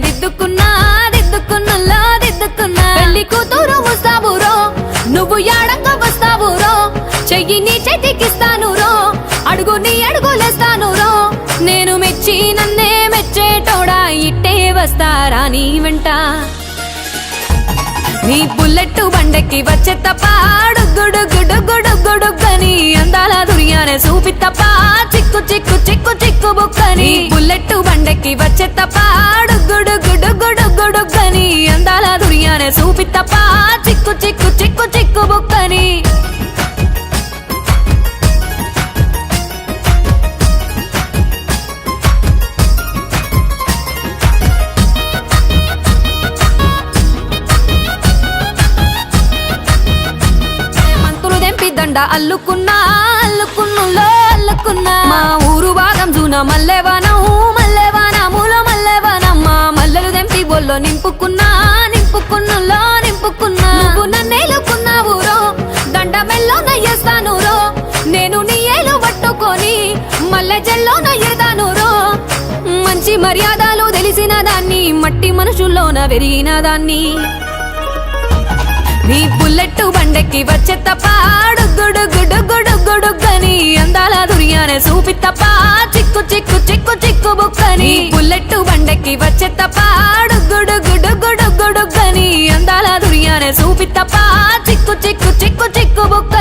దిద్దుకున్నా దిద్దుకున్నలో దిద్దుకున్నా పెళ్లి కూతురు వస్తావురో నువ్వు యాడంగా వస్తావురో చెయ్యి నీ చేతికిస్తాను రో అడుగు నీ అడుగులేస్తాను రో నేను మెచ్చి నన్నే మెచ్చేటోడా ఇట్టే వస్తారా నీ వెంట నీ బుల్లెట్ బండెక్కి వచ్చే తప్ప గుడుగుడుగుడుగుడుగుడుగని అందాల దుర్యానే చూపి తప్ప చిక్కు చిక్కు చిక్కు చిక్కు బుక్కని బుల్లెట్ బండెక్కి వచ్చే తప్ప గుడుగుడుగుడుగుడుగని అందాల దుర్యానే చూపి తప్ప చిక్కు చిక్కు చిక్కు చిక్కు బుక్కని దండ అల్లుకున్నా అల్లుకున్నులో అల్లుకున్నా మా ఊరు భాగం జూన మల్లెవనం మల్లెవనములో మల్లెవనమ్మ మల్లెలు దెంపి బొల్లో నింపుకున్నా నింపుకున్నులో నింపుకున్నా నువ్వు నన్నేలుకున్నావు రో దండ మెల్లో నయ్యేస్తాను రో నేను నీ ఏలు పట్టుకొని మల్లె జల్లో నయ్యేదాను రో మంచి మర్యాదలు తెలిసిన దాన్ని మట్టి మనుషుల్లోన పెరిగిన దాన్ని నీ బుల్లెట్ బండెక్కి వచ్చే తప్ప గుడుగుడుగుడుగుడుగని అందాల దుర్యానే చూపి తప్ప చిక్కు చిక్కు చిక్కు చిక్కు బుక్కని బుల్లెట్ బండెక్కి వచ్చే తప్ప గుడుగుడుగుడుగుడుగని అందాల దుర్యానే చూపి తప్ప చిక్కు చిక్కు చిక్కు చిక్కు బుక్క